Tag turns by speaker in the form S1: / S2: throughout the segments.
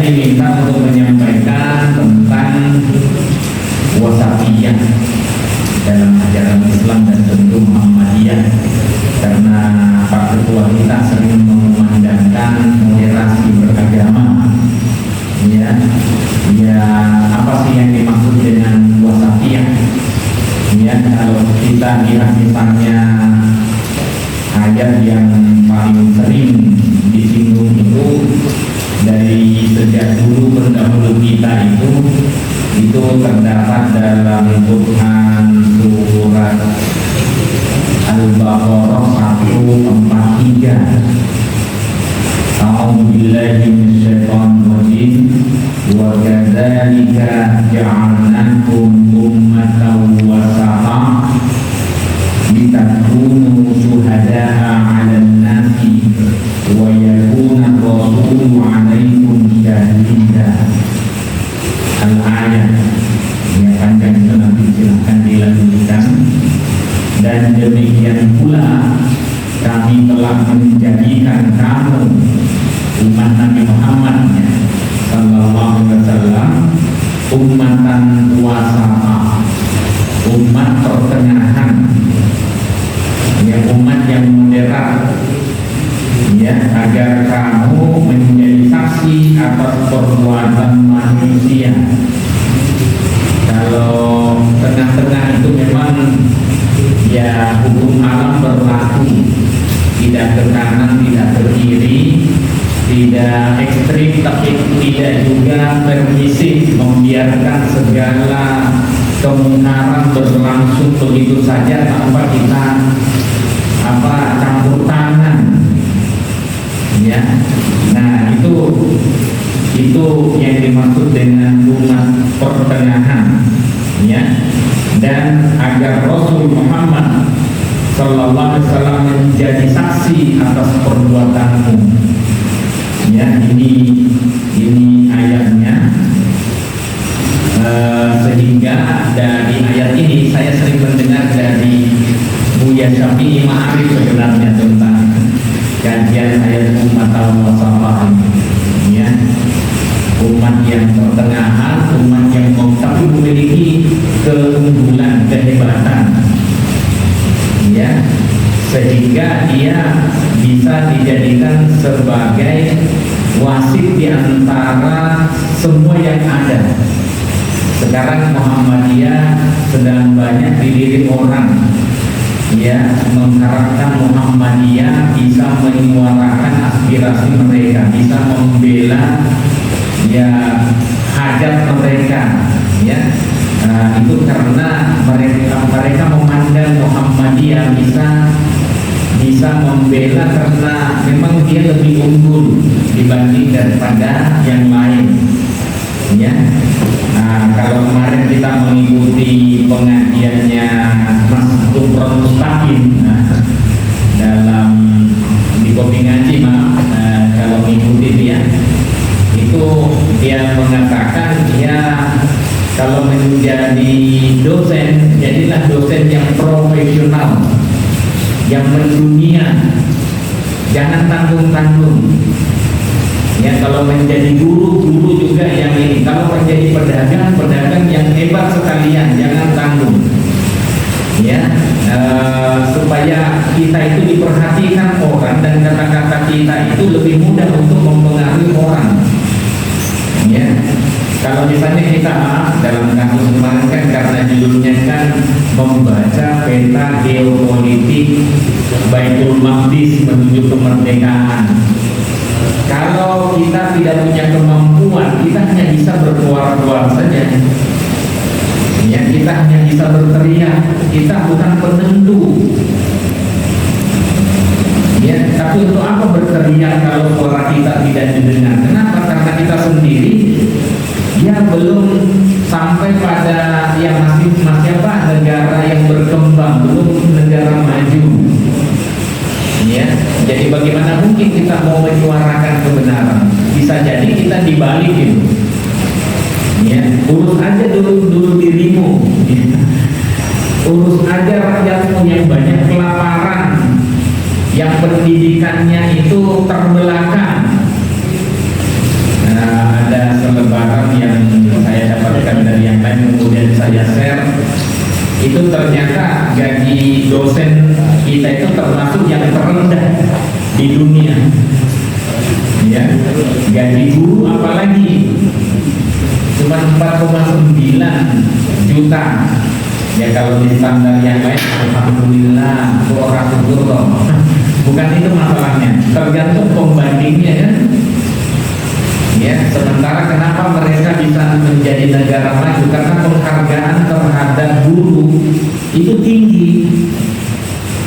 S1: diminta untuk menyampaikan tentang wasatiyah dalam ajaran Islam dan tentu Muhammadiyah, karena Pak Ketua kita sering mengumandangkan moderasi beragama. Ya, apa sih yang dimaksud dengan wasatiyah? Ya, kalau kita lihat misalnya ayat yang paling sering disinggung itu dari sejak dulu pendahulu kita itu terdapat dalam Quran surat Al-Baqarah 143. A'udzubillahi minasyaitonir rajim. Wa kadzalika ja'alnakum ummatan wasata litakunu syuhada'a 'alan nasi wa yakuna rasulu 'alaikum syahida. Al-ayat yang panjang itu nanti silahkan dilanjutkan. Dan demikian pula kami telah menjadikan kamu umat Nabi Muhammad sallallahu alaihi wasallam ummatan wasata, umat pertengahan, ya, umat yang moderat, ya, agar kamu menjadi saksi atas perbuatan manusia. Kalau tengah-tengah itu memang ya hukum alam berlaku, tidak ke kanan, tidak ke kiri, tidak ekstrim tapi tidak juga permisif, membiarkan segala kemungkaran berlangsung begitu saja tanpa kita campur tangan, ya. Nah, itu yang dimaksud dengan umat pertengahan, ya. Dan agar Rasul Muhammad sallallahu alaihi wasallam menjadi saksi atas perbuatanmu. Ya, ini ayatnya. Sehingga dari ayat ini saya sering mendengar dari Buya Syafi'i Ma'arif sebenarnya tentang kajian ayat umat al-wasatah ini, ya. Umat yang pertengahan, umat yang tapi memiliki keunggulan, kehebatan, ya, sehingga dia bisa dijadikan sebagai wasit di antara semua yang ada. Sekarang Muhammadiyah sedang banyak dilirik orang, ya, mengharapkan Muhammadiyah bisa menyuarakan aspirasi mereka, bisa membela ya hajat mereka, ya. Itu karena mereka memandang Muhammadiyah bisa membela karena memang dia lebih unggul dibanding daripada yang lain, ya. Kalau kemarin kita mengikuti pengajiannya Mas Tumron Mustaqim dalam di kopi ngaji, kalau mengikuti dia itu dia mengatakan, ya, kalau menjadi dosen, jadilah dosen yang profesional, yang mendunia, jangan tanggung-tanggung. Ya, kalau menjadi guru juga yang ini. Kalau menjadi pedagang yang hebat sekalian, jangan tanggung. Ya, supaya kita itu diperhatikan orang dan kata-kata kita itu lebih mudah untuk mempengaruhi orang. Ya, kalau misalnya kita dalam kasus kemarin kan karena judulnya kan membaca peta geopolitik Baitul Maqdis menuju kemerdekaan. Kalau kita tidak punya kemampuan, kita hanya bisa berkuar-kuar saja. Ya, kita hanya bisa berteriak. Kita bukan penentu. Ya, tapi untuk apa berteriak kalau suara kita tidak didengar? Kenapa? Karena kita sendiri ya belum sampai pada yang masih negara yang berkembang, belum negara maju. Ya, jadi bagaimana mungkin kita mau menyuarakan kebenaran? Bisa jadi kita dibalikin. Ya, urus aja dulu dirimu. Ya. Urus aja rakyatmu yang banyak kelaparan, yang pendidikannya itu terbelakang. Ada itu ternyata gaji dosen kita itu termasuk yang terendah di dunia. Ya, gaji guru apalagi cuma 4,9 juta. Ya kalau di standar yang lain, alhamdulillah, orang syukur loh. Bukan itu masalahnya, tergantung pembandingnya ya. Ya, sementara kenapa mereka bisa menjadi negara maju? Karena penghargaan terhadap guru itu tinggi.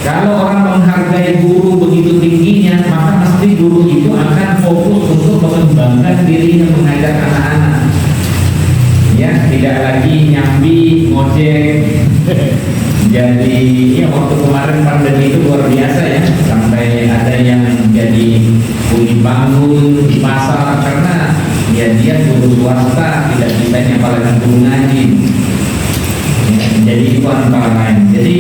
S1: Kalau orang menghargai guru begitu tingginya, maka pasti guru itu akan fokus untuk mengembangkan dirinya mengajar anak-anak. Ya, tidak lagi nyambi, ngojek. Jadi, ya waktu kemarin pandemi itu luar biasa ya, sampai ada yang jadi kuli bangun di pasar karena ya dia guru swasta tidak bisa nyapalkan guru ngaji. Ya, jadi itu antara lain. Jadi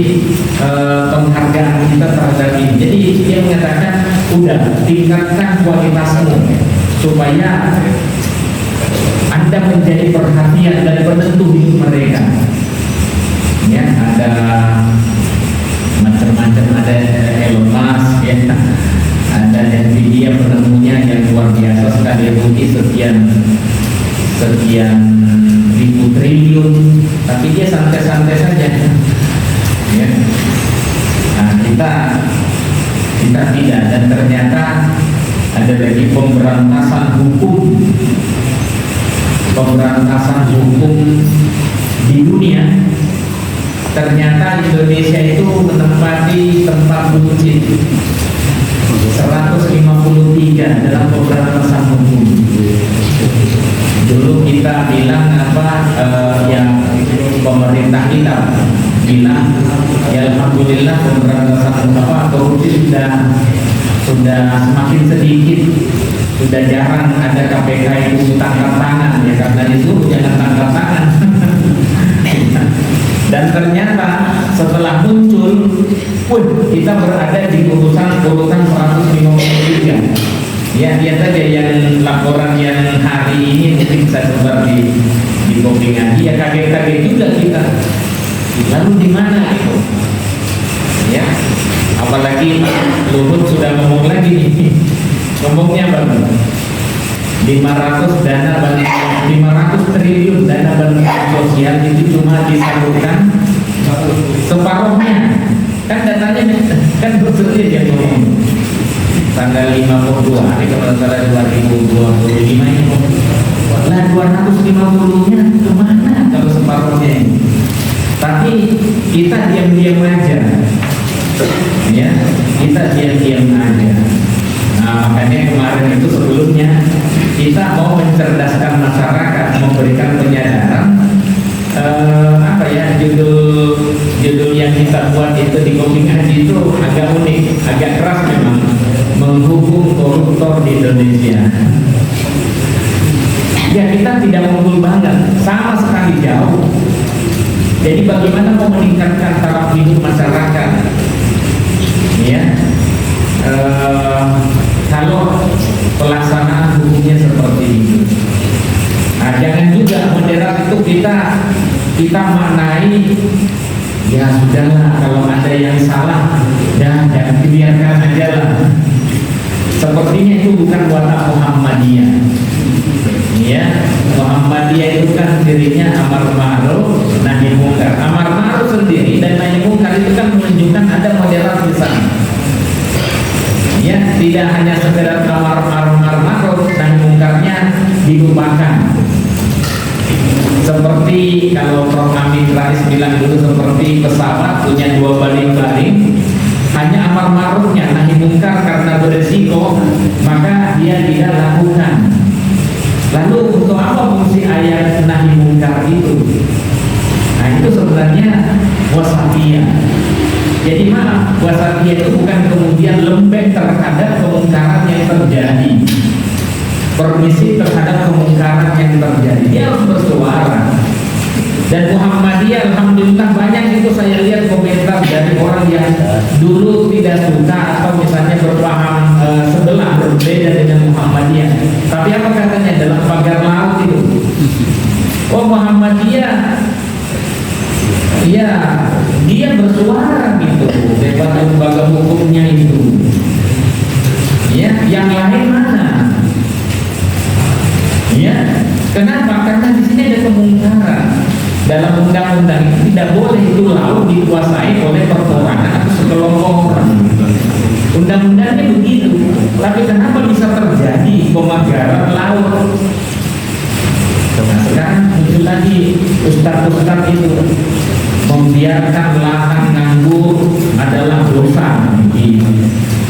S1: penghargaan kita terhadap ini. Jadi dia mengatakan, udah tingkatkan kualitasmu supaya Anda menjadi perhatian dan penentu hidup mereka. Ya, ada macam-macam, ada Elon Musk, ya, ada Nvidia penemunya yang luar biasa sekali, rugi sekian ribu triliun, tapi dia santai-santai saja. Ya. Nah, kita tidak, dan ternyata ada lagi pemberantasan hukum di dunia. Ternyata Indonesia itu menempati tempat buncit 153 dalam pemberantasan hukum. Dulu kita bilang yang pemerintah kita bilang, ya alhamdulillah pemberantasan korupsi sudah semakin sedikit, sudah jarang ada KPK itu tangkap tangan, ya karena disuruh jangan tangkap tangan. Dan ternyata setelah muncul, kita berada di urutan 153. Ya, lihat saja yang laporan yang hari ini mungkin saya sebar di Koping Ngaji, ya kaget-kaget juga kita. Lalu di mana itu? Ya, apalagi Luhut sudah ngomong lagi nih. Ngomongnya berapa? 500 triliun dana bantuan sosial itu cuma disalurkan separuhnya. Kan datanya kan bersedia dia ngomong tanggal 52 hari kalau salah 2025 ini. Lah 250-nya kemana kalau separuhnya? Tapi kita diam-diam aja. Ya, kita diam-diam aja. Nah, makanya kemarin itu sebelumnya kita mau mencerdaskan masyarakat, memberikan penyadaran. Judul yang kita buat itu di Koping Ngaji itu agak unik, agak keras memang, menghukum koruptor di Indonesia. Ya, kita tidak unggul banget, sama sekali jauh. Jadi bagaimana mau meningkatkan taraf hidup masyarakat? Ya. Kalau pelaksanaan hukumnya seperti itu, nah, jangan juga moderat itu kita maknai, ya sudahlah kalau ada yang salah, jangan dibiarkan aja lah. Sepertinya itu bukan watak Muhammadiyah. Ya, Muhammadiyah itu kan dirinya amar ma'ruf nahi munkar. Amar ma'ruf sendiri dan nahi munkar itu kan menunjukkan ada moderat di sana. Ya, tidak hanya sekedar amar ma'ruf nahi munkarnya dilupakan. Seperti kalau Prof. Amin Rais bilang dulu, seperti pesawat punya 2 baling-baling, hanya amar ma'rufnya nahi munkar karena beresiko, maka dia tidak lakukan. Lalu untuk apa fungsi ayat nahi munkar itu? Nah, itu sebenarnya wasatiyah. Jadi maaf, wasatiyah itu bukan kemudian lembek terhadap kemungkaran yang terjadi, permisi terhadap kemungkaran yang terjadi. Dia harus bersuara. Dan Muhammadiyah, alhamdulillah banyak itu saya lihat komentar dari orang yang dulu tidak suka atau misalnya berpaham sebelah berbeda dengan Muhammadiyah. Tapi apa katanya dalam pagar laut itu? Oh, Muhammadiyah, ya Ya, kenapa? Karena di sini ada kemungkaran. Dalam undang-undang itu tidak boleh itu laut dikuasai oleh perorangan atau sekelompok orang. Undang-undangnya begitu. Tapi kenapa bisa terjadi pemagaran laut? Nah, sekarang muncul lagi ustaz-ustaz itu membiarkan lahan nganggur adalah dosa.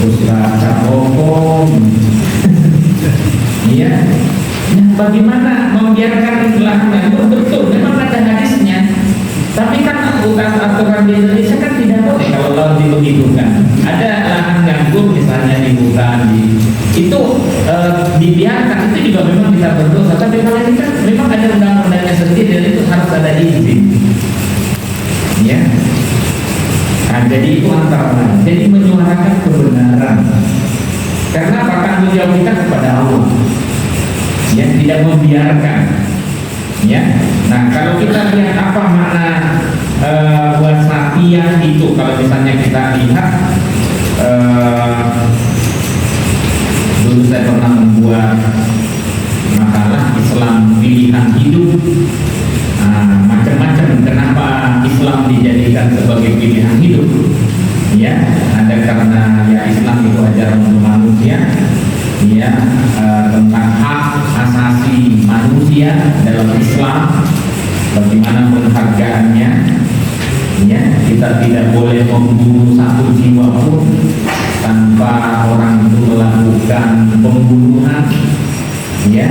S1: Ustaz Capoko. Iya. Nah, bagaimana membiarkan lahan nganggur? Betul, memang ada hadisnya. Tapi kan aturan di Indonesia kan tidak boleh kalau laut dibegitukan. Ada lahan nganggur misalnya di hutan, itu dibiarkan, itu juga memang bisa berdosa. Tapi kalau ini kan memang ada undang-undangnya sendiri dan itu harus ada izin. Ya. Nah, jadi itu antara lain. Jadi menyuarakan kebenaran. Karena tanggung jawab kita kepada Allah. Ya, tidak membiarkan. Ya. Nah, kalau kita lihat apa makna wasatiyah itu, kalau misalnya kita lihat dulu saya pernah membuat makalah Islam pilihan hidup. Macam-macam kenapa Islam dijadikan sebagai pilihan hidup. Ya, ada karena ya Islam itu ajaran untuk manusia. Ya, tentang hak asasi manusia dalam Islam, bagaimana penghargaannya. Ya, kita tidak boleh membunuh satu jiwa pun tanpa orang itu melakukan pembunuhan. Ya,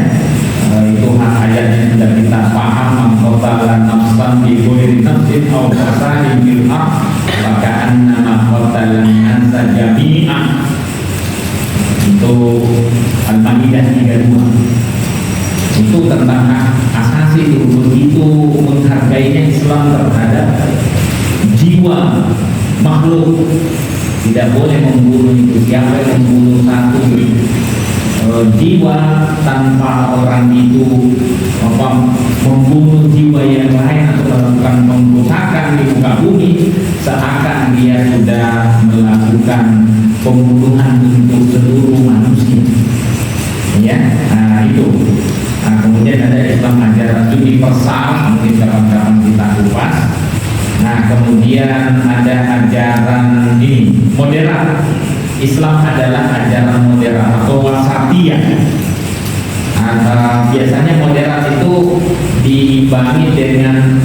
S1: itu hak ayatnya sudah kita paham. Mengqatala nafsan bi ghairi nafsin aw fasadin fil ardh maka annama qatala an-nasa jami'an. Itu Al-Maidah 32. Itu tentang hak asasi itu, begitu menghargainya Islam terhadap jiwa makhluk. Tidak boleh membunuh itu. Siapa yang membunuh satu jiwa tanpa orang itu membunuh jiwa yang lain atau melakukan pemberontakan di muka bumi, seakan dia sudah melakukan pembunuhan untuk seluruh manusia. Ya, nah itu. Nah, kemudian ada Islam ajaran universal, mungkin kapan-kapan kita kupas. Nah, kemudian ada ajaran ini moderat. Islam adalah ajaran moderat atau wasatiyah. Biasanya moderat itu diimbangi dengan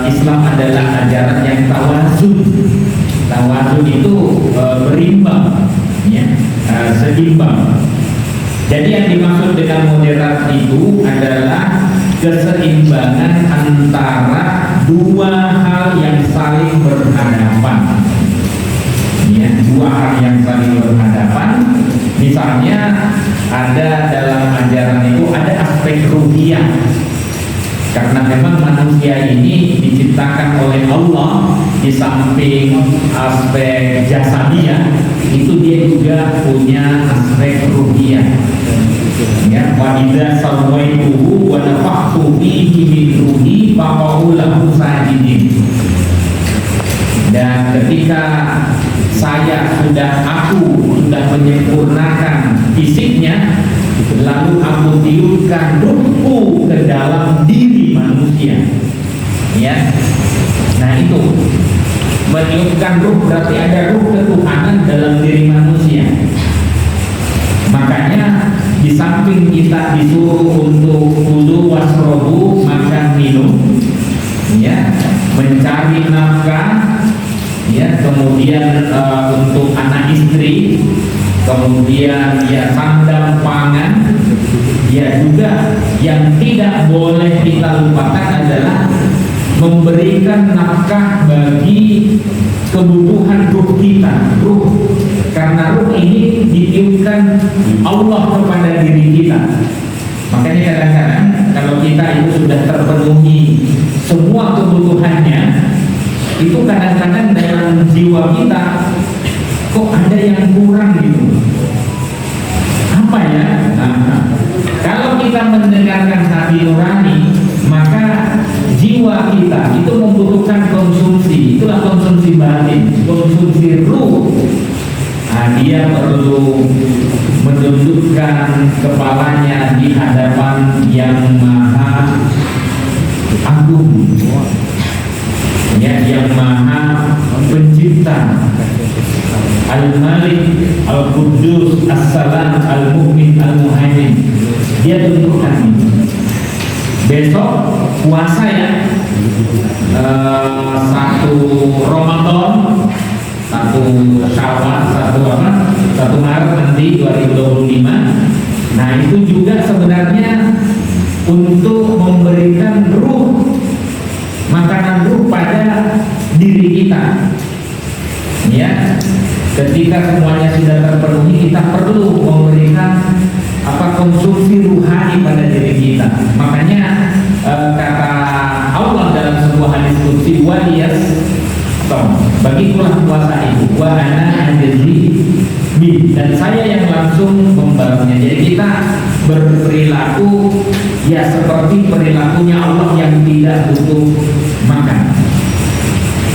S1: Islam adalah ajaran yang tawazun. Tawazun itu berimbang, ya, seimbang. Jadi yang dimaksud dengan moderat itu adalah keseimbangan antara dua hal yang saling berhadapan. Ya, dua hal yang saling berhadapan. Misalnya ada dalam ajaran itu ada aspek ruhiyah. Karena memang manusia ini diciptakan oleh Allah, di samping aspek jasadiyah itu dia juga punya aspek ruhiyah. Ya, wa idza sawaituhu wa nafakhtu fihi min ruhi faqa'u lahu sajidin. Dan ketika aku sudah menyempurnakan fisiknya, lalu aku tiupkan ruhku ke dalam diri manusia. Ya, nah itu meniupkan ruh berarti ada ruh ketuhanan dalam diri manusia. Makanya di samping kita disuruh untuk kulu wasrobu, makan minum, ya, mencari nafkah, ya, kemudian untuk anak istri, kemudian ya sandang pangan, ya juga yang tidak boleh kita lupakan adalah memberikan nafkah bagi kebutuhan ruh kita, ruh. Karena ruh ini ditiupkan Allah kepada diri kita. Makanya kadang-kadang kalau kita itu sudah terpenuhi semua kebutuhannya, itu kadang-kadang dalam jiwa kita kok ada yang kurang gitu. Apa ya? Nah, kalau kita mendengarkan hati nurani, maka jiwa kita itu membutuhkan konsumsi. Itulah konsumsi batin, konsumsi ruh. Nah, dia perlu menundukkan kepalanya di hadapan yang maha agung, ya, yang maha pencipta, Al-Malik, Al-Quddus, As-Salam, Al-Mu'min, Al-Muhaimin. Dia tundukkan itu. Besok puasa ya, 1 Ramadan, 1 Syawal, 1 Maret nanti 2025. Nah itu juga sebenarnya untuk memberikan ruh, makanan ruh pada diri kita. Ya, ketika semuanya sudah terpenuhi, kita perlu memberikan konsumsi ruhani pada diri kita. Makanya kata Allah dalam sebuah hadis qudsi, waliyas, bagikulah puasa itu, wa ana ajzi bi, dan saya yang langsung membalasnya. Jadi kita berperilaku ya seperti perilakunya Allah yang tidak butuh makan,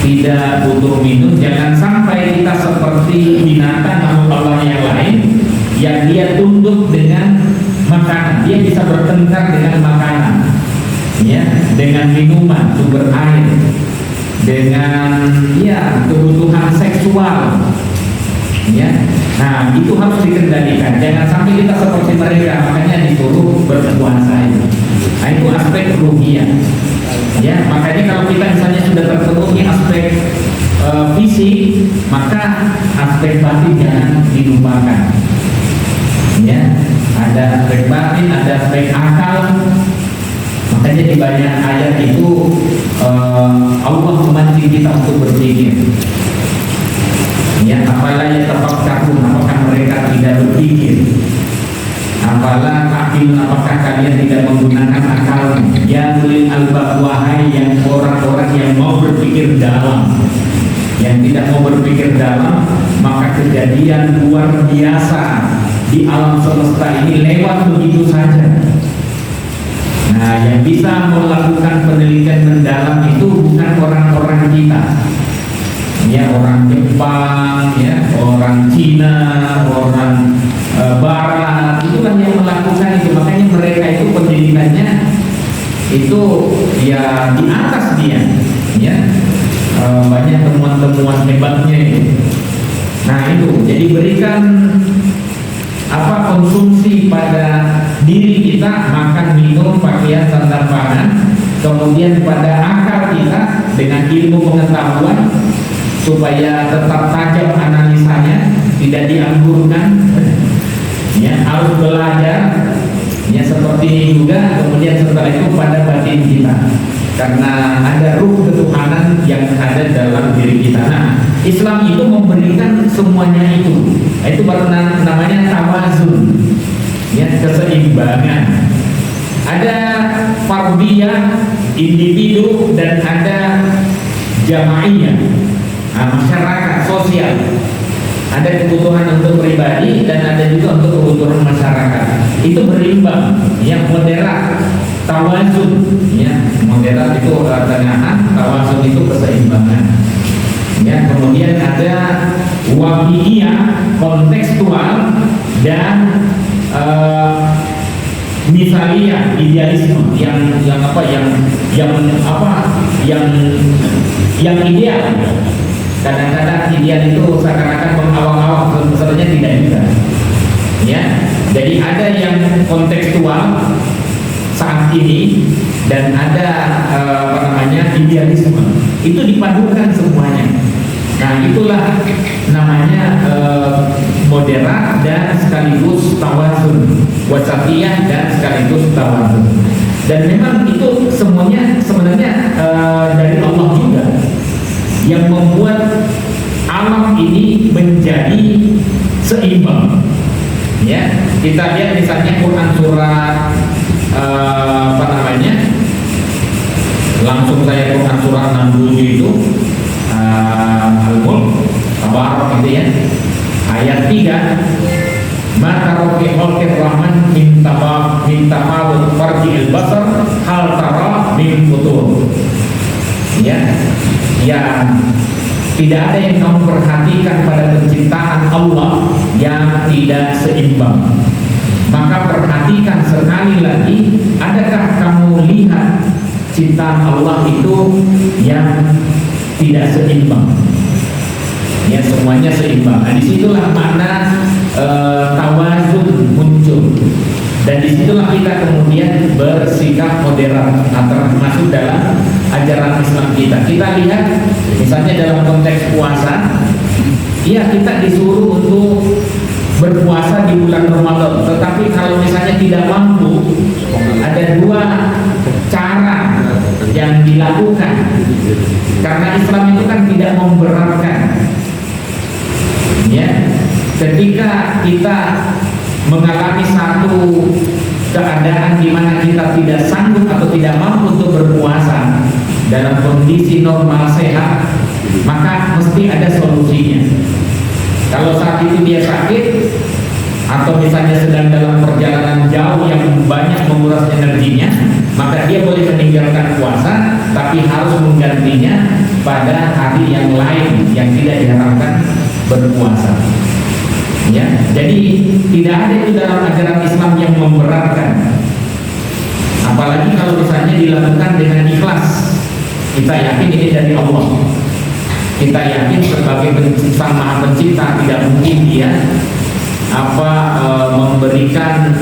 S1: tidak butuh minum. Jangan sampai kita seperti binatang makhluk Allah yang lain yang dia tunduk dengan makanan. Dia bisa bertengkar dengan makanan, ya, dengan minuman, sumber air, dengan ya kebutuhan seksual, ya. Nah itu harus dikendalikan. Jangan sampai kita seperti mereka. Makanya disuruh berpuasa itu. Nah itu aspek ruhiyah. Ya, makanya kalau kita misalnya sudah terpenuhi aspek fisik, maka aspek batin jangan dilupakan. Ya, ada aspek batin, ada aspek akal. Makanya di banyak ayat itu Allah memancing kita untuk berpikir. Ya, apalah yang tafakkarun, apakah mereka tidak berpikir? Apalah takil, apakah kalian tidak menggunakan akal? Ya ulil albab, wahai yang orang-orang yang mau berpikir dalam. Yang tidak mau berpikir dalam, maka kejadian luar biasa di alam semesta ini lewat begitu saja. Nah, yang bisa melakukan penelitian mendalam itu bukan orang-orang kita, ya, orang Jepang, ya, orang Cina, orang Barat, itulah yang melakukan itu. Makanya mereka itu pendidikannya itu ya di atas dia, ya, banyak temuan-temuan hebatnya itu. Nah itu, jadi berikan konsumsi pada diri kita, makan, minum, pakaian, sandang, pangan, kemudian pada akal kita dengan ilmu pengetahuan supaya tetap tajam analisanya, tidak dianggurkan, ya, harus belajar, ya, seperti ini juga. Kemudian setelah itu pada batin kita, karena ada ruh ketuhanan yang ada dalam diri kita. Nah, Islam itu memberikan semuanya itu. Itu baru namanya tawazun, ya, keseimbangan. Ada fardiyah, individu, dan ada jamaiyah, masyarakat sosial. Ada kebutuhan untuk pribadi dan ada juga untuk kebutuhan masyarakat. Itu berimbang, ya, moderat, tawazun, ya, moderat itu tengahan, tawazun itu keseimbangan. Ya, kemudian ada waqi'iyah, kontekstual, dan misalnya idealisme yang ideal. Kadang-kadang ideal itu seakan-akan mengawang-awang, sebenarnya tidak juga. Ya, jadi ada yang kontekstual saat ini dan ada idealisme. Itu dipadukan semuanya. Nah, itulah namanya moderat dan sekaligus tawazun, wasatiyah dan sekaligus tawazun. Dan memang itu semuanya sebenarnya dari Allah juga yang membuat alam ini menjadi seimbang. Ya, kita lihat misalnya Quran surat langsung saya Quran surat 67 itu Al-Mulk, Tabarak, gitu ya, ayat 3, maka rofi holkir rahman minta mabut farji al-basar hal tara min futur. Ya, yang Tidak ada yang kamu perhatikan pada penciptaan Allah yang tidak seimbang. Maka perhatikan sekali lagi, adakah kamu lihat ciptaan Allah itu yang tidak seimbang? Ya, semuanya seimbang. Nah, disitulah makna tawazun muncul. Dan disitulah kita kemudian bersikap moderat termasuk dalam ajaran Islam kita. Kita lihat misalnya dalam konteks puasa, ya kita disuruh untuk berpuasa di bulan Ramadan. Tetapi kalau misalnya tidak mampu, ada dua cara yang dilakukan. Karena Islam itu kan tidak memberatkan. Ya, ketika kita mengalami satu keadaan di mana kita tidak sanggup atau tidak mampu untuk berpuasa dalam kondisi normal sehat, maka mesti ada solusinya. Kalau saat itu dia sakit atau misalnya sedang dalam perjalanan jauh yang banyak menguras energinya, maka dia boleh meninggalkan puasa, tapi harus menggantinya pada hari yang lain yang tidak diharapkan berpuasa. Ya, jadi tidak ada itu dalam ajaran Islam yang memberatkan. Apalagi kalau misalnya dilakukan dengan ikhlas. Kita yakin ini dari Allah. Kita yakin sebagai Sang Maha Pencipta tidak mungkin dia memberikan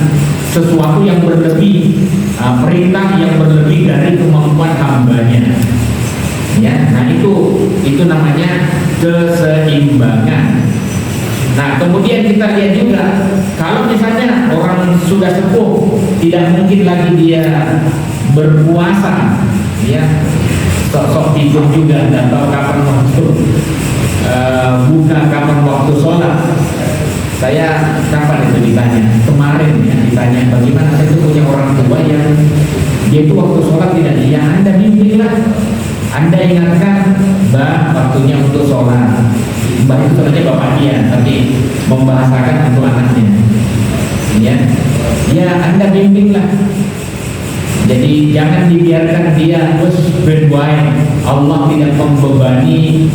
S1: sesuatu yang berlebih, perintah yang berlebih dari kemampuan hambanya. Ya, nah itu namanya keseimbangan. Nah, kemudian kita lihat juga kalau misalnya orang sudah sepuh tidak mungkin lagi dia berpuasa, ya sok-sok tidur juga, dan tahu kapan waktu buka, kapan waktu sholat. Saya kapan itu ditanya kemarin, ya ditanya bagaimana. Saya itu punya orang tua yang dia itu waktu sholat tidak, ya Anda bimbinglah, Anda ingatkan, Mbak, waktunya untuk sholat. Mbak itu sebenarnya bapak dia, tapi membahasakan untuk anaknya. Ya Anda bimbinglah. Jadi jangan dibiarkan dia terus berbuat. Allah tidak membebani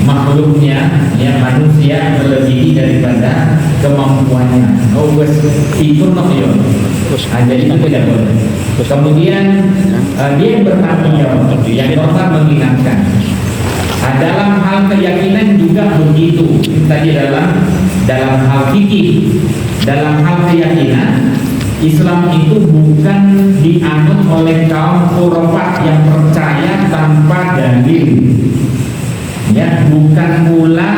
S1: makhluknya, ya manusia melebihi daripada kemampuannya. Oh bos, itu ya. Jadi itu tidak boleh. Kemudian dia bertanggung jawab, yang normal mengingatkan. Dalam hal keyakinan juga begitu. Tadi dalam hal fikih, dalam hal keyakinan, Islam itu bukan dianut oleh kaum khurafat yang percaya tanpa dalil. Ya, bukan pula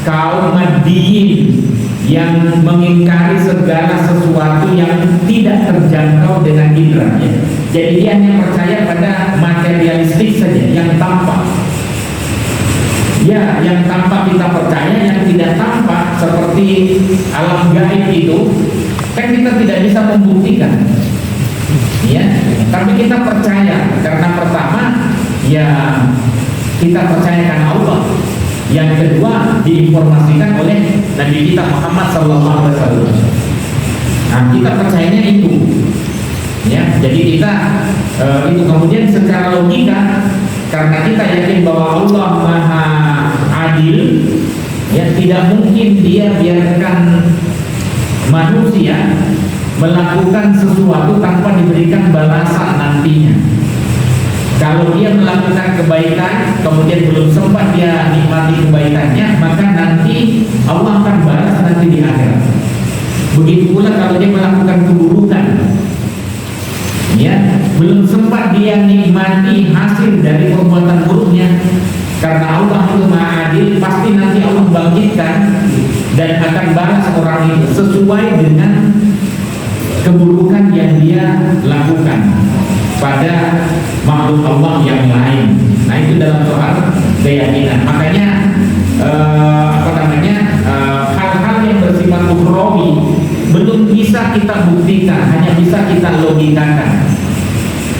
S1: kaum Maddiyin yang mengingkari segala sesuatu yang tidak terjangkau dengan indera. Ya. Jadi dia hanya percaya pada materialistik saja, yang tampak. Ya, yang tampak kita percaya, yang tidak tampak seperti alam gaib itu kan kita tidak bisa membuktikan. Ya, tapi kita percaya karena pertama ya kita percayakan Allah. Yang kedua diinformasikan oleh Nabi kita Muhammad SAW. Nah, kita percayanya itu. Ya, jadi kita itu kemudian secara logika, karena kita yakin bahwa Allah Maha Adil, ya tidak mungkin dia biarkan manusia melakukan sesuatu tanpa diberikan balasan nantinya. Kalau dia melakukan kebaikan kemudian belum sempat dia nikmati kebaikannya, maka nanti Allah akan balas nanti di akhirat. Begitu pula kalau dia melakukan keburukan, ya belum sempat dia nikmati hasil dari perbuatan buruknya, karena Allah itu Maha Adil, pasti nanti Allah bangkitkan dan akan balas orang itu sesuai dengan keburukan yang dia lakukan pada makhluk Allah yang lain. Nah, itu dalam soal keyakinan. Makanya hal-hal yang bersifat ukhrawi belum bisa kita buktikan, hanya bisa kita logikakan.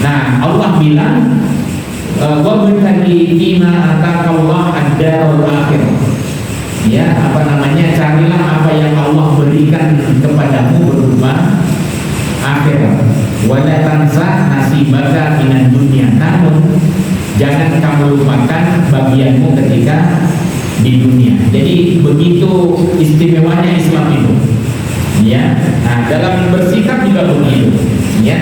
S1: Nah, Allah bilang wabtaghi fima ataqallahu ad-darul akhir. Ya, carilah apa yang Allah berikan kepadamu berupa akhirat. Wala tansa nasibaka minan dunya. Namun jangan kamu lupakan bagianmu ketika di dunia. Jadi begitu istimewanya Islam itu, ya. Nah, dalam bersikap juga begitu, ya.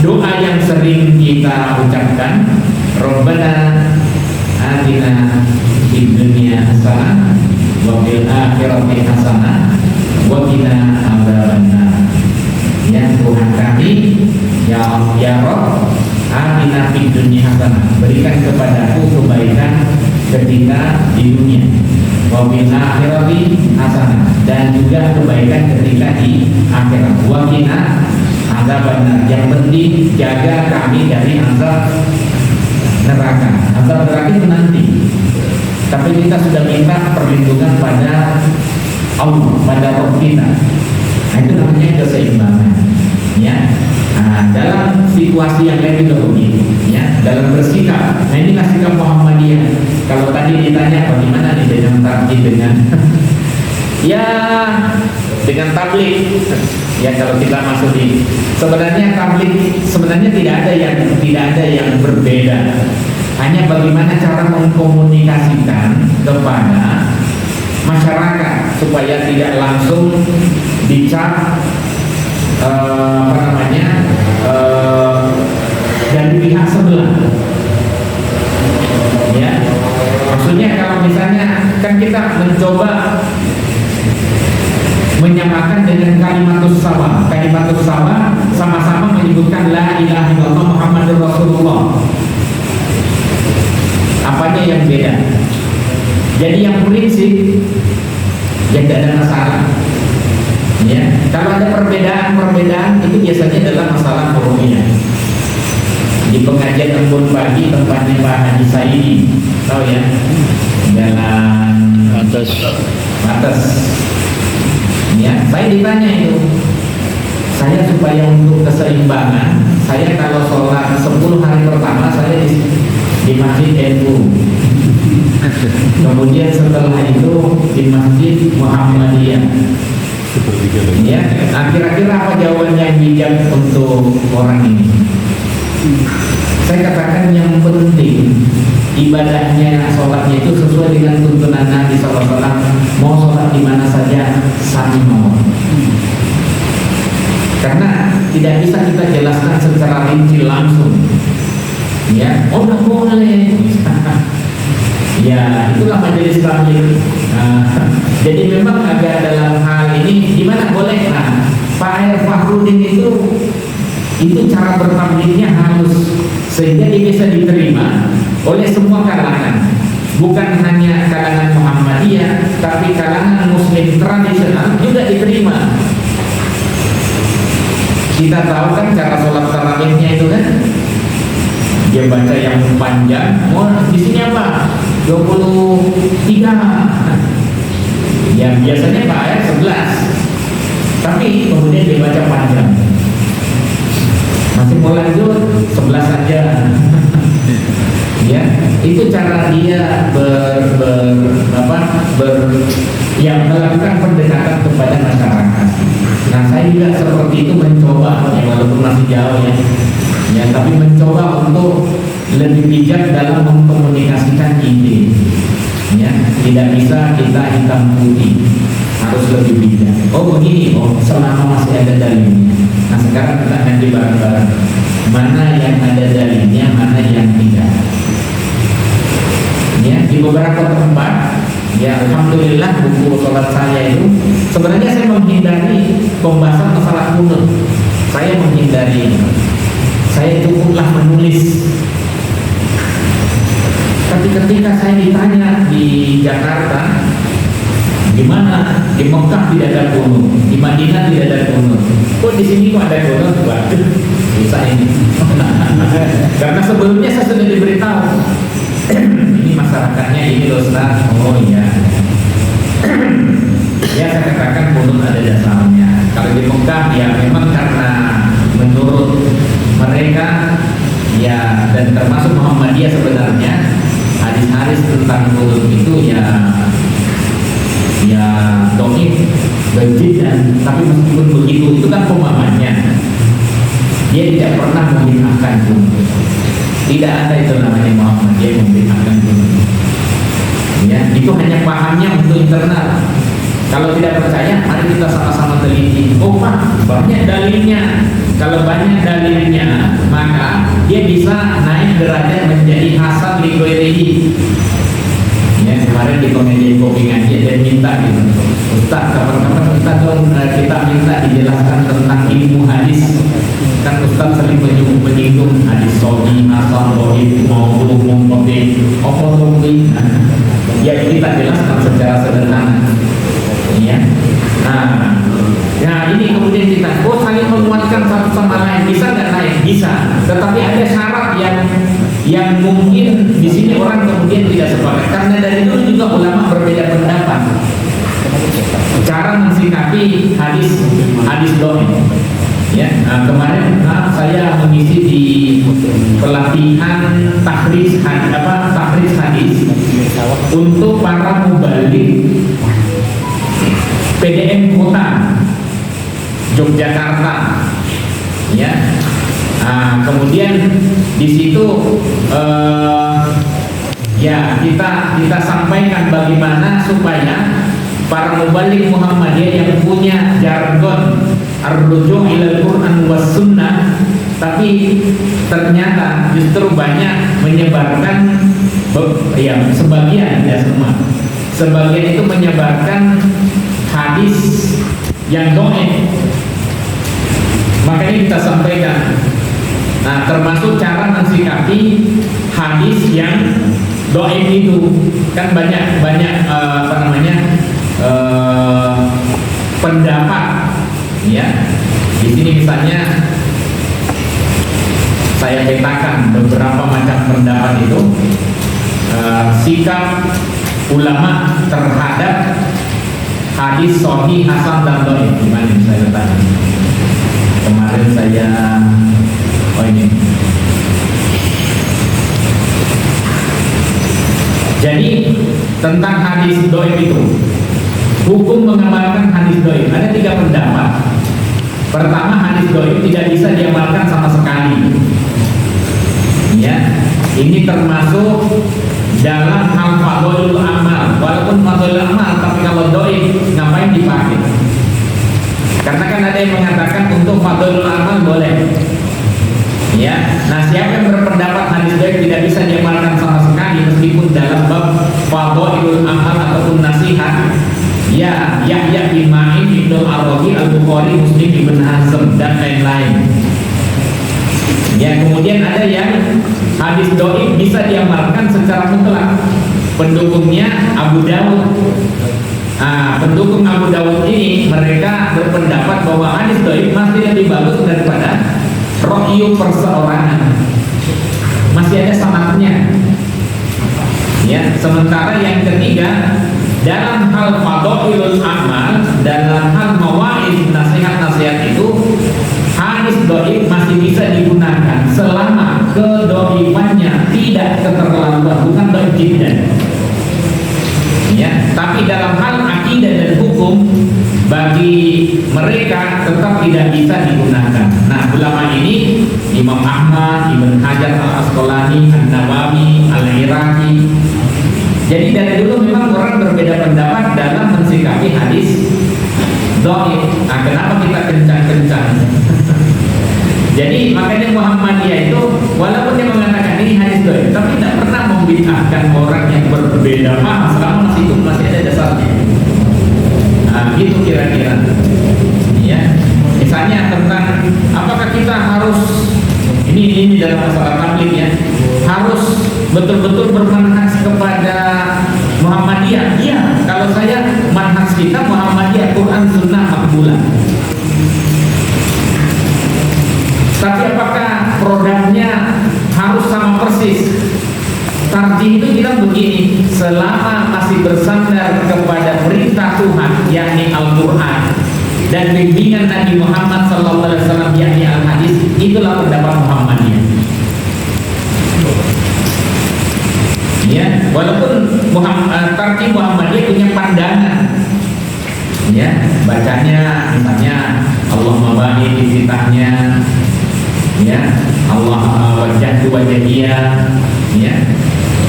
S1: Doa yang sering kita ucapkan, Rabbana atina fid dunya hasanah wa fil akhirati hasanah wa qina adzabannar. Ya Tuhan kami, ya Rabb, atina fid dunya hasanah, berikan kepadaku kebaikan ketika di dunia, wa fil akhirati hasanah, dan juga kebaikan ketika di akhirat, wa qina adzabannar. Yang penting jaga kami dari azab neraka. Azab neraka itu nanti, tapi kita sudah minta perlindungan pada Allah, pada Rabb kita. Nah, itu namanya keseimbangan, ya. Nah, dalam situasi yang lain juga begitu, ya. Dalam bersikap, nah inilah sikap Muhammadiyah. Kalau tadi ditanya bagaimana nih dengan tabligh, dengan ya dengan tabligh, ya kalau kita masuk di sebenarnya tabligh sebenarnya tidak ada yang berbeda. Hanya bagaimana cara mengkomunikasikan kepada masyarakat supaya tidak langsung dicap dari pihak sebelah, ya. Maksudnya kalau misalnya kan kita mencoba menyamakan dengan kalimatus sawa. Kalimatus sawa sama-sama menyebutkan la ilaha illallah Muhammadur Rasulullah. Apanya yang beda? Jadi yang prinsip yang tidak ada masalah, ya. Kalau ada perbedaan itu biasanya adalah masalah furu'iyah. Di pengajian embun pagi tempatnya Pak Haji Saidi, tahu ya, jalan batas. Ya, saya ditanya itu, saya supaya untuk keseimbangan, saya kalau sholat 10 hari pertama saya di masjid NU, kemudian setelah itu di masjid Muhammadiyah. Ya, nah, kira-kira apa jawaban yang bijak untuk orang ini? Saya katakan yang penting ibadahnya, sholatnya itu sesuai dengan tuntunan Nabi SAW. Mau sholat di mana saja sami mau. Karena tidak bisa kita jelaskan secara rinci langsung. Ya, oh nggak boleh. Ya, itulah majelis taklim. Jadi memang agak dalam hal ini gimana boleh. Nah, Pak Air Fakhrudin itu cara bertablingnya halus sehingga dia bisa diterima oleh semua kalangan, bukan hanya kalangan Muhammadiyah, tapi kalangan Muslim tradisional juga diterima. Kita tahu kan cara sholat tarawihnya itu kan, dia baca yang panjang. Oh, di sini apa? 23. Yang biasanya Pak ayat 11, tapi kemudian dia baca panjang. Masih mau lanjut 11 saja. Ya, itu cara dia melakukan pendekatan kepada masyarakat. Nah, saya juga seperti itu mencoba, ya, walaupun masih jauh ya, tapi mencoba untuk lebih bijak dalam mengkomunikasikan ide. Ya, tidak bisa kita hitam putih, harus lebih bijak. Oh begini, oh selama masih ada dalilnya. Nah sekarang kita nanti bareng-bareng mana yang ada dalilnya, mana yang tidak. Ya, di beberapa tempat, ya alhamdulillah buku sholat saya itu sebenarnya saya menghindari pembahasan masalah kunut. Saya menghindari. Saya cukuplah menulis. Tapi ketika saya ditanya di Jakarta, gimana di Mekah tidak ada kunut, di Madinah tidak ada kunut, kok di sini kok ada kunut? Waduh, bisa ini. Karena sebelumnya saya sudah diberitahu, ini masyarakatnya ini loh Ustaz. Oh iya. Ya saya katakan kunut ada dasarnya. Kalau di Mekah ya memang karena menurut mereka ya, dan termasuk Muhammadiyah sebenarnya, hadis-hadis tentang kunut itu ya doif, dan tapi meskipun begitu itu kan pemahamannya, dia tidak pernah menghinakan kunut. Tidak ada itu namanya Muhammadiyah membid'ahkan dulu. Ya, itu hanya pahamnya untuk internal. Kalau tidak percaya, mari kita sama-sama teliti. Oh Pak, banyak dalilnya. Kalau banyak dalilnya, maka dia bisa naik derajat menjadi hasan li ghairihi. Ya, kemarin di komedi kopi ngaji dia minta gitu, Ustaz, kapan-kapan kita dong kita minta dijelaskan tentang ilmu hadis. Kan Ustaz sering menyinggung hadis sahih, hasan, dhaif, maudhu, munqati, apa itu? Ya kita jelaskan secara sederhana. Ya. Nah, ini kemudian kita saling menguatkan satu sama lain. Bisa nggak naik? Bisa. Tetapi ada syarat yang mungkin di sini orang kemudian tidak sepakat. Karena dari dulu juga ulama berbeda pendapat. Cara mensikapi hadis dhaif. Ya, kemarin saya mengisi di pelatihan tahriz hadis untuk para mubalik PDM Kota Yogyakarta, ya. Kemudian di situ ya kita sampaikan bagaimana supaya para mubalik Muhammadiyah yang punya jargon ar-ruju' ilal Qur'an was sunnah, tapi ternyata justru banyak menyebarkan ya sebagian, tidak semua. Sebagian itu menyebarkan hadis yang dhaif. Makanya kita sampaikan. Nah, termasuk cara mensikapi hadis yang dhaif itu kan banyak pendapat. Ya, di sini misalnya saya petakan beberapa macam pendapat itu, sikap ulama terhadap hadis sahih, hasan dan dhaif. Gimana saya letakkan? Kemarin saya ini. Jadi tentang hadis dhaif itu, hukum mengamalkan hadis dhaif ada 3 pendapat. Pertama, hadis dhaif tidak bisa diamalkan sama sekali. Ya, ini termasuk dalam hal fadhilul amal. Walaupun fadhilul amal, tapi kalau dhaif ngapain dipakai? Karena kan ada yang mengatakan untuk fadhilul amal boleh. Ya, nah siapa yang berpendapat hadis dhaif tidak bisa diamalkan sama sekali meskipun dalam bab fadhilul amal ataupun nasihat? Ya, Yahya bin Ma'in, Ibnu Arabi, Al-Bukhari, Muslim, Ibn Hazm dan lain-lain. Ya, kemudian ada yang hadis dhaif bisa diamalkan secara mutlak. Pendukungnya Abu Dawud. Pendukung Abu Dawud ini mereka berpendapat bahwa hadis dhaif masih lebih bagus daripada ra'yu perseorangan. Masih ada sanadnya. Ya, sementara yang ketiga, dalam hal fadhailul amal, dalam hal mawaid, nasihat-nasihat itu, hadis dhaif masih bisa digunakan selama kedhaifannya tidak keterlaluan, bukan dhaif jiddan. Ya, tapi dalam hal akidah dan hukum bagi mereka tetap tidak bisa digunakan. Nah, ulama ini Imam Ahmad, Ibn Hajar Al-Asqalani, An-Nawawi, Al-Iraqi. Jadi dari dulu memang orang berbeda pendapat dalam mensikapi hadis dhaif. Nah, kenapa kita kencang-kencang? Jadi makanya Muhammadiyah itu walaupun dia mengatakan ini hadis dhaif, tapi tidak pernah membid'ahkan orang yang berbeda paham selama masih ada dasarnya. Nah, gitu kira-kira. Ya. Misalnya tentang apakah kita harus ini dalam masalah tabligh ya, harus betul-betul bermanhaj kepada Muhammadiyah. Iya, kalau saya manhaj kita Muhammadiyah, Quran Sunnah Makbulah. Tapi apakah produknya harus sama persis? Tarjih itu bilang begini, selama masih bersandar kepada perintah Tuhan yakni Al-Quran dan bimbingan Nabi Muhammad SAW yakni Al-Hadis, itulah pendapat Muhammadiyah. Ya, walaupun tarjih Muhammadiyah punya pandangan, ya, bacanya misalnya Allahumma barik di titahnya, ya Allah wajah dia, ya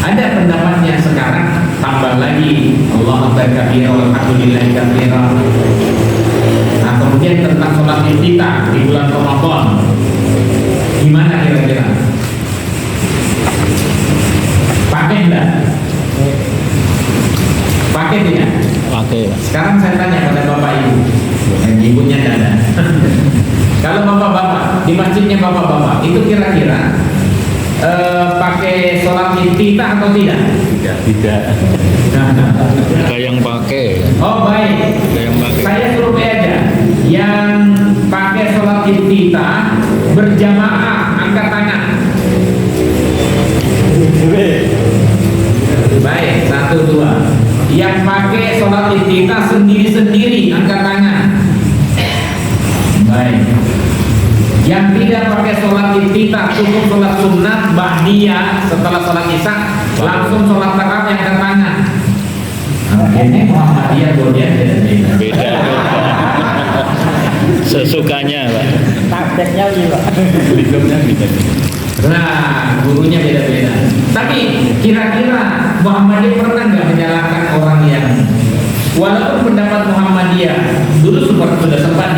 S1: ada pendapatnya sekarang tambah lagi Allah akbar kabira walhamdulillahi katsira. Nah kemudian tentang sholat iftitah di bulan Ramadan gimana kira-kira, pakai enggak? Pakai tidak?
S2: Pakai.
S1: Sekarang saya tanya pada bapak ibu, ibunya ada. Kalau bapak-bapak di masjidnya bapak-bapak itu kira-kira pakai sholat iftitah atau tidak?
S2: Tidak. Ada yang pakai.
S1: Oh baik.
S2: Ada yang pakai.
S1: Saya survei aja. Yang pakai sholat iftitah berjamaah angkat tangan. Baik, 1, 2. Yang pakai sholat iftitah sendiri-sendiri angkat tangan. Baik. Yang tidak pakai sholat iftitah cukup sholat sunnah ba'diyah setelah sholat isya langsung sholat tarawih angkat tangan. Ini Muhammadiyah kemudian
S2: Beda. Sesukanya, Pak.
S3: Taktiknya juga.
S2: Berikutnya beda.
S1: Nah, gurunya beda-beda. Tapi kira-kira Muhammadiyah pernah nggak menyalahkan orang yang walaupun pendapat Muhammadiyah dulu sudah sempat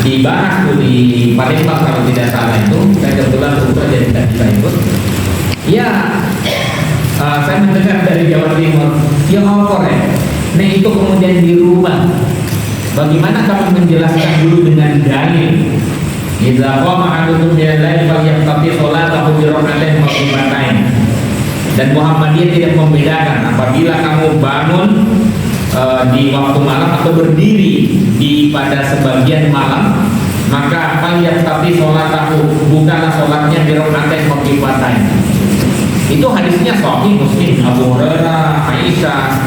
S1: dibahas tuh di Palembang kalau tidak salah itu, saya kebetulan untuk jadi tidak bisa ikut. Ya, saya mendengar dari Jawa Timur, ya apa ya? Nah itu kemudian dirubah. Bagaimana kami menjelaskan dulu dengan dalil? Idza qama ahadukum minal laili falyaqdi sholatahu bi rak'atain maktubatain. Dan Muhammadiyah tidak membedakan apabila kamu bangun di waktu malam atau berdiri pada sebagian malam, maka falyaqdi sholatahu, bukanlah sholatnya bi rak'atain maktubatain. Itu hadisnya sahih Muslim, Abu Hurairah, Aisyah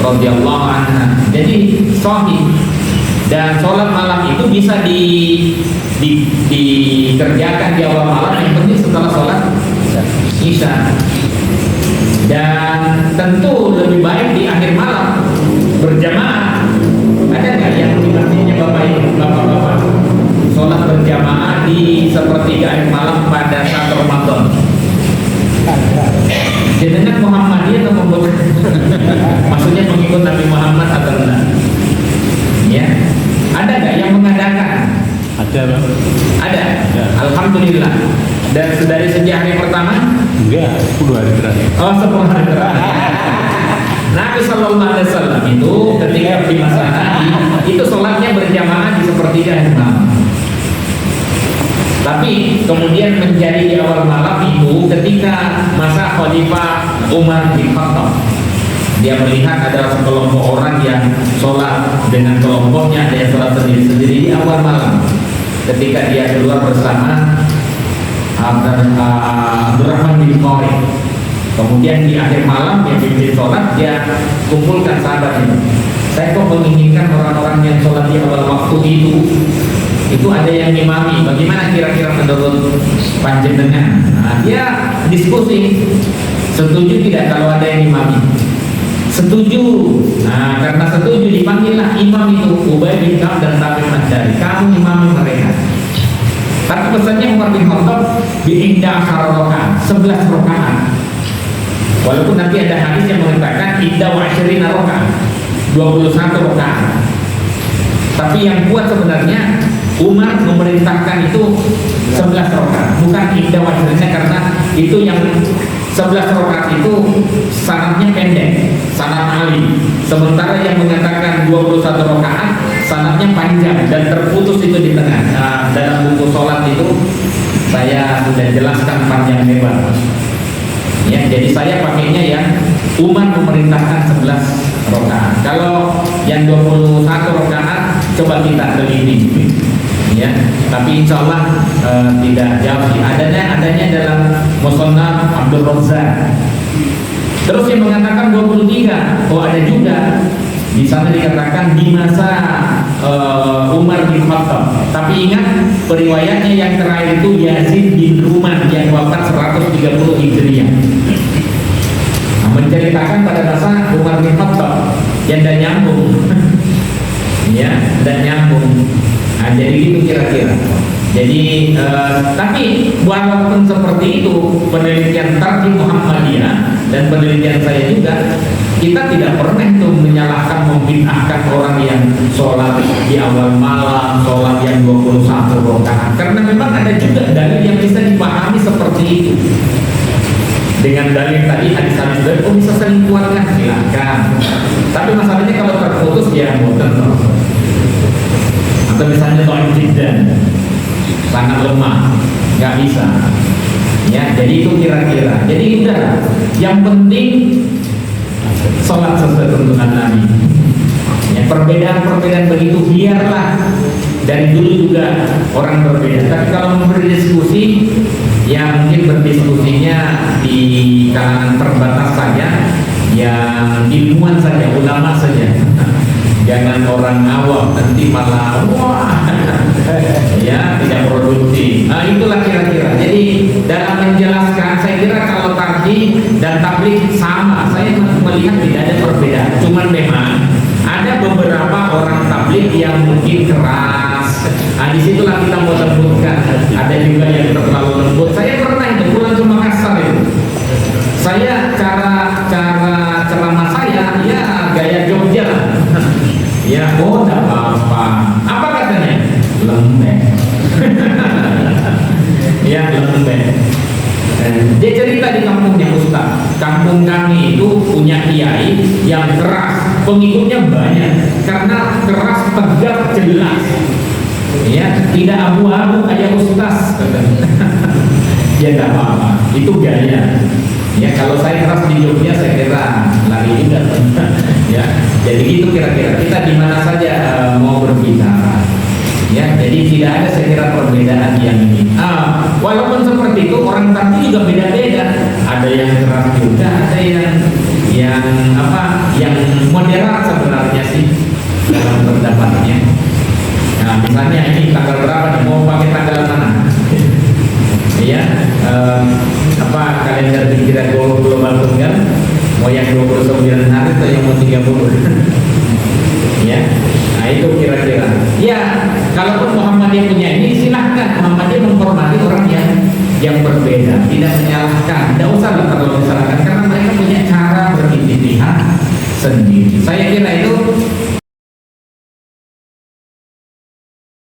S1: radhiyallahu anha. Jadi sahih. Dan sholat malam itu bisa dikerjakan di awal malam, yang penting setelah sholat isya. Dan tentu lebih baik di akhir malam berjamaah. Ada nggak yang di masjidnya bapak-bapak sholat berjamaah di sepertiga akhir malam pada saat Ramadan? Jenengan Muhammadiyah atau maksudnya mengikut Nabi Muhammad atau enggak? Ya, ada nggak yang mengadakan?
S2: Ada, Bang.
S1: Ada.
S2: Ada.
S1: Alhamdulillah. Dan dari sejak hari pertama?
S2: Enggak, 10 hari terakhir.
S1: Oh, 10 hari terakhir. Nabi Sallallahu Alaihi Wasallam itu ketika di masa Nabi itu sholatnya berjamaah di sepertiga hari malam. Tapi kemudian menjadi di awal malam itu ketika masa Khalifah Umar bin Khattab. Dia melihat ada sekelompok orang yang sholat dengan kelompoknya, ada yang sholat sendiri-sendiri di awal malam. Ketika dia keluar bersama Abdurrahman bin Qari. Kemudian di akhir malam dia pimpin sholat, dia kumpulkan sahabatnya. Saya kok menginginkan orang-orang yang sholat di awal waktu itu ada yang imami. Bagaimana kira-kira menurut panjenengan? Nah, dia diskusi. Setuju tidak kalau ada yang imami? Setuju. Nah, karena setuju dipanggillah imam itu Ubay bin Ka'ab dan Tamim Ad-Dari. Kamu imami mereka. Tapi pesannya Umar bin Khattab bi'inda rakaat, 11 rakaat. Walaupun nanti ada hadis yang mengatakan idda wa 20 rakaat, 21 rakaat. Tapi yang kuat sebenarnya Umar memerintahkan itu 11 rakaat, bukan idda wa 20, karena itu yang 11 rakaat itu sanadnya pendek, sanad Ali. Sementara yang mengatakan 21 rakaat sanadnya panjang dan terputus itu di tengah. Nah, dalam buku sholat itu saya sudah jelaskan panjang lebar. Ya, jadi saya pakainya yang Umar memerintahkan 11 rakaat. Kalau yang 21 rakaat coba kita teliti. Ya, tapi insya Allah tidak jauh. Adanya dalam Musannaf Abdul Razzaq. Terus yang mengatakan 23, oh ada juga di sana dikatakan di masa Umar bin Khattab. Tapi ingat periwayatnya yang terakhir itu Yazid bin Ruman yang wafat 130 Hijriah. Nah, menceritakan pada masa Umar bin Khattab yang tidak nyambung. ya, dan nyambung. Nah, jadi itu kira-kira. Jadi tapi walaupun seperti itu, penelitian Tarjih Muhammadiyah dan penelitian saya juga, kita tidak pernah itu menyalahkan, membid'ahkan orang yang sholat di awal malam, sholat yang 21 rakaat, karena memang ada juga dalil yang bisa dipahami seperti itu. Dengan dalil tadi hadis-hadis dari bisa saling kuatkan, silakan. Tapi masalahnya kalau terputus ya boten, atau misalnya doa jiddan, sangat lemah, nggak bisa. Ya, jadi itu kira-kira. Jadi udah, yang penting sholat sesuai tuntunan Nabi. Ya, perbedaan-perbedaan begitu biarlah, dari dulu juga orang berbeda. Tapi kalau mau berdiskusi, ya mungkin berdiskusinya di kalangan terbatas saja, yang ilmuwan saja, ulama saja. Jangan orang awam, nanti malah wah, ya tidak produktif. Nah, itulah kira-kira. Jadi dalam menjelaskan, saya kira kalau tarjih dan tabligh sama, saya melihat tidak ada perbedaan. Cuman memang ada beberapa orang tabligh yang mungkin keras. Nah, disitulah kita mau lembutkan. Ada juga yang terlalu lembut. Saya pernah itu pulang ke Makassar itu. Saya cara ceramah saya ya gaya Jogja. Ya, oh tidak apa-apa. Apa katanya? Lembek. Ya, lembek. Dia cerita di kampungnya Ustaz. Kampung kami itu punya kiai yang keras, pengikutnya banyak karena keras, tegas, jelas. Ya, tidak abu-abu kayak Ustaz. Ya tidak apa-apa. Itu gaya. Ya, kalau saya keras di Jogja saya kira lari juga. Ya, jadi itu kira-kira kita di mana saja mau berbicara. Ya, jadi tidak ada saya kira perbedaan yang ini. Walaupun seperti itu orang tarjih juga beda-beda. Ada yang keras juga, ada yang moderat sebenarnya sih dalam pendapatnya. Nah, misalnya ini tanggal berapa nih? Mau pakai tanggal mana? Ya, kalender pikiran global tunggal mau yang 29 hari atau yang mau 30? Ya, nah itu kira-kira. Ya, kalaupun Muhammadiyah punya ini, silahkan. Muhammadiyah menghormati orang yang berbeda, tidak menyalahkan. Tidak usah terlalu disalahkan karena mereka punya cara berijtihad sendiri. Saya kira itu